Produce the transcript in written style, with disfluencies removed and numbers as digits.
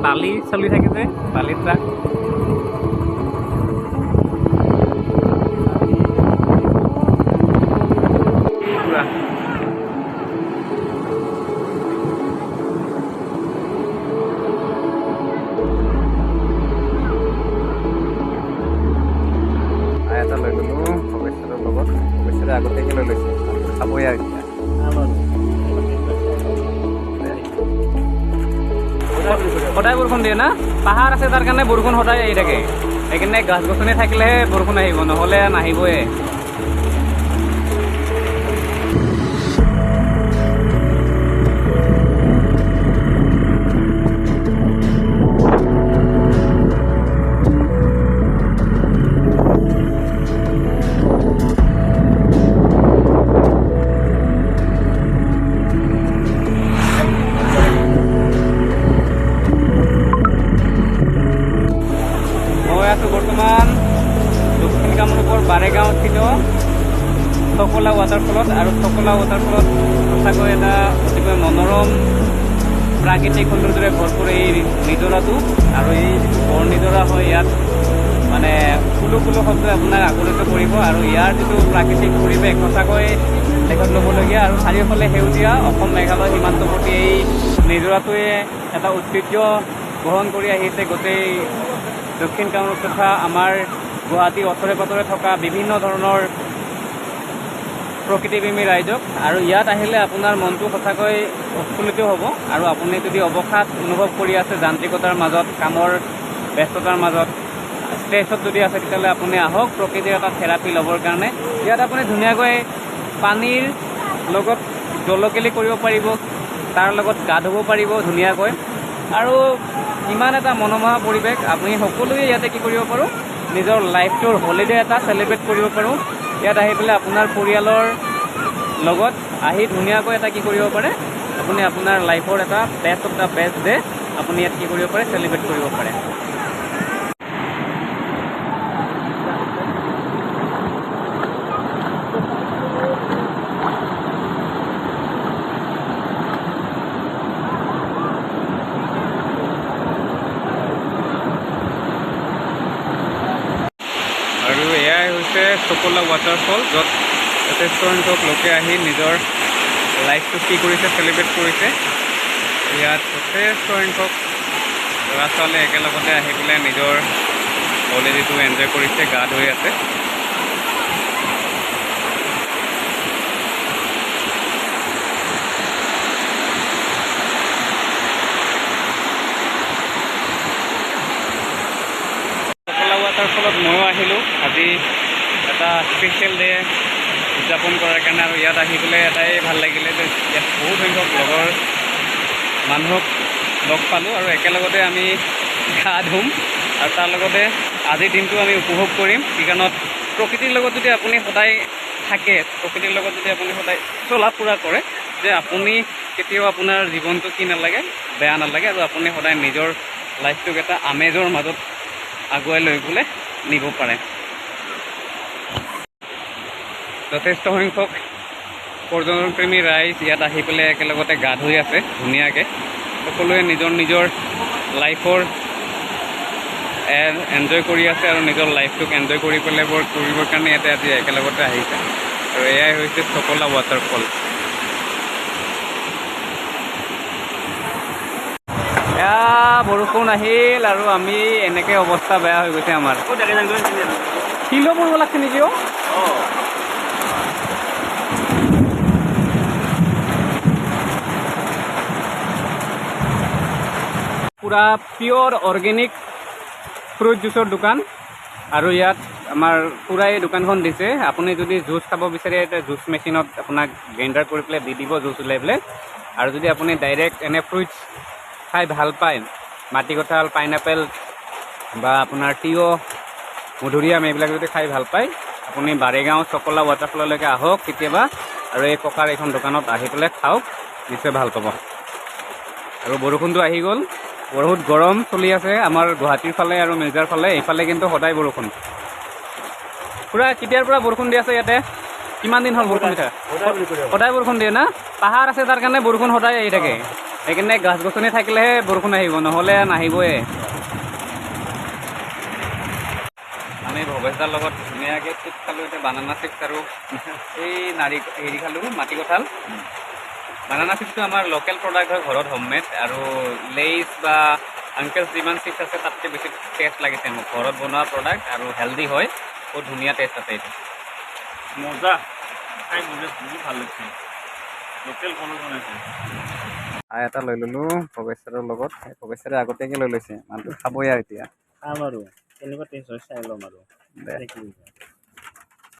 বালি চলি থাকে যে বালি ট্ৰাক পুৰা এটা লৈ ল'লোঁ ভৱেশ্বৰৰ লগত ভৱেশ্বৰে আগতীয়াকৈ লৈ লৈছে খাবই আৰু এতিয়া সদায় বৰষুণ দিয়ে না পাহাৰ আছে তাৰ কাৰণে বৰষুণ সদায় আহি থাকে সেইকাৰণে গছ গছনি থাকিলেহে বৰষুণ আহিব নহ'লে নাহিবই বৰ্তমান দক্ষিণ কামৰূপৰ বাৰেগাঁও স্থিত চকলা ৱাটাৰফলত আৰু চকলা ৱাটাৰফলত সঁচাকৈ এটা অতিকৈ মনোৰম প্ৰাকৃতিক সৌন্দৰ্যৰে ভৰপূৰ এই নিজৰাটো আৰু এই যিটো বৰ নিজৰা হয় ইয়াত মানে কুলো কুলো শব্দই আপোনাক আকৰ্ষিত কৰিব আৰু ইয়াৰ যিটো প্ৰাকৃতিক পৰিৱেশ সঁচাকৈ লেখত ল'বলগীয়া আৰু চাৰিওফালে সেউজীয়া অসম মেঘালয় সীমান্তৱৰ্তী এই নিজৰাটোৱে এটা ঐতিহ্য বহন কৰি আহিছে গোটেই দক্ষিণ কামৰূপ তথা আমাৰ গুৱাহাটীৰ ওচৰে পাঁজৰে থকা বিভিন্ন ধৰণৰ প্ৰকৃতিপ্ৰেমী ৰাইজক আৰু ইয়াত আহিলে আপোনাৰ মনটো সঁচাকৈ উৎফুল্লিত হ'ব আৰু আপুনি যদি অৱসাদ অনুভৱ কৰি আছে যান্ত্ৰিকতাৰ মাজত কামৰ ব্যস্ততাৰ মাজত ষ্ট্ৰেছত যদি আছে তেতিয়াহ'লে আপুনি আহক প্ৰকৃতিৰ এটা থেৰাপি ল'বৰ কাৰণে ইয়াত আপুনি ধুনীয়াকৈ পানীৰ লগত জলকেলি কৰিব পাৰিব তাৰ লগত গা ধুব পাৰিব ধুনীয়াকৈ আৰু ইমান এটা মনোমোহা পৰিৱেশ আপুনি সকলোৱে ইয়াতে কি কৰিব পাৰোঁ নিজৰ লাইফটোৰ হলিডে এটা চেলিব্ৰেট কৰিব পাৰোঁ ইয়াত আহি পেলাই আপোনাৰ পৰিয়ালৰ লগত আহি ধুনীয়াকৈ এটা কি কৰিব পাৰে আপুনি আপোনাৰ লাইফৰ এটা best of the best day আপুনি ইয়াত কি কৰিব পাৰে চেলিব্ৰেট কৰিব পাৰে আৰু এয়াই হৈছে চকলা ৱাটাৰফল য'ত যথেষ্ট সংখ্যক লোকে আহি নিজৰ লাইফটো কি কৰিছে চেলিব্ৰেট কৰিছে ইয়াত যথেষ্ট সংখ্যক ল'ৰা ছোৱালীয়ে একেলগতে আহি পেলাই নিজৰ হলিডেটো এনজয় কৰিছে গা ধুই আছে তাৰ ফলত ময়ো আহিলোঁ আজি এটা স্পেচিয়েল ডে উদযাপন কৰাৰ কাৰণে আৰু ইয়াত আহি পেলাই এটাই ভাল লাগিলে যে ইয়াত বহুত সংখ্যক লগৰ মানুহক লগ পালোঁ আৰু একেলগতে আমি গা ধুম আৰু তাৰ লগতে আজিৰ দিনটো আমি উপভোগ কৰিম কিয়নো প্ৰকৃতিৰ লগত যদি আপুনি সদায় থাকে প্ৰকৃতিৰ লগত যদি আপুনি সদায় চলা ফুৰা কৰে যে আপুনি কেতিয়াও আপোনাৰ জীৱনটো কি নালাগে বেয়া নালাগে আৰু আপুনি সদায় নিজৰ লাইফটোক এটা আমেজৰ মাজত আগুৱাই লৈ গ'লে নিব পাৰে যথেষ্ট সংখ্যক পৰ্যটনপ্ৰেমী ৰাইজ ইয়াত আহি পেলাই একেলগতে গা ধুই আছে ধুনীয়াকৈ সকলোৱে নিজৰ নিজৰ লাইফৰ এনজয় কৰি আছে আৰু নিজৰ লাইফটোক এনজয় কৰি পেলাই কৰিবৰ কাৰণে ইয়াতে আজি একেলগতে আহিছে আৰু এয়াই হৈছে চকলা ৱাটাৰফল এয়া বৰষুণ আহিল আৰু আমি এনেকৈ অৱস্থা বেয়া হৈ গৈছে আমাৰ শিলো পৰিব লাগছে নেকি পুৰা পিয়ৰ অৰ্গেনিক ফ্ৰুট জুচৰ দোকান আৰু ইয়াত আমাৰ পুৰাই দোকানখন দিছে আপুনি যদি জুচ খাব বিচাৰে এতিয়া জুচ মেচিনত আপোনাক গ্ৰাইণ্ডাৰ কৰি পেলাই দি দিব জুচ ওলাই পেলাই আৰু যদি আপুনি ডাইৰেক্ট এনে ফ্ৰুইটছ খাই ভাল পায় মাটিকঁঠাল পাইনাপেল বা আপোনাৰ তিয়ঁহ মধুৰিআম এইবিলাক যদি খাই ভাল পায় আপুনি বাৰেগাঁও চকলা ৱাটাৰফললৈকে আহক কেতিয়াবা আৰু এই ককাৰ এইখন দোকানত আহি পেলাই খাওক নিশ্চয় ভাল পাব আৰু বৰষুণটো আহি গ'ল বহুত গৰম চলি আছে আমাৰ গুৱাহাটীৰ ফালে আৰু মিৰ্জাৰ ফালে এইফালে কিন্তু সদায় বৰষুণ পুৰা কেতিয়াৰ পৰা বৰষুণ দি আছে ইয়াতে কিমান দিন হ'ল বৰষুণ দি থাকে সদায় বৰষুণ দিয়ে না পাহাৰ আছে তাৰ কাৰণে বৰষুণ সদায় আহি থাকে সেইকাৰণে গছ গছনি থাকিলেহে বৰষুণ আহিব, নহ'লে নাহিবই। আমি ভৱেশদাৰ লগত ধুনীয়াকৈ চিপছ খালোঁ, এতিয়া বানানা চিপছ আৰু এই হেৰি খালোঁ মাটি কঁঠাল। বানানা চিপছটো আমাৰ লোকেল প্ৰডাক্ট হয়, ঘৰত হোমমেড, আৰু লেইছ বা আংকেলছ যিমান চিপছ আছে তাতকৈ বেছি টেষ্ট লাগিছে মোক। ঘৰত বনোৱা প্ৰডাক্ট আৰু হেল্ডি হয়, বহুত ধুনীয়া টেষ্ট আছে এইটো। মজা, খাই মজা, বহুত ভাল লাগিছে, লোকেল কলো বনাইছে। চাহ এটা লৈ ল'লোঁ ভৱেশদাৰৰ লগত, ভৱেশদাৰে আগতীয়াকৈ লৈ লৈছে, মানুহটো খাবই আৰু এতিয়া। খাম আৰু কেনেকুৱা টেষ্ট হয় চাই ল'ম আৰু। দে।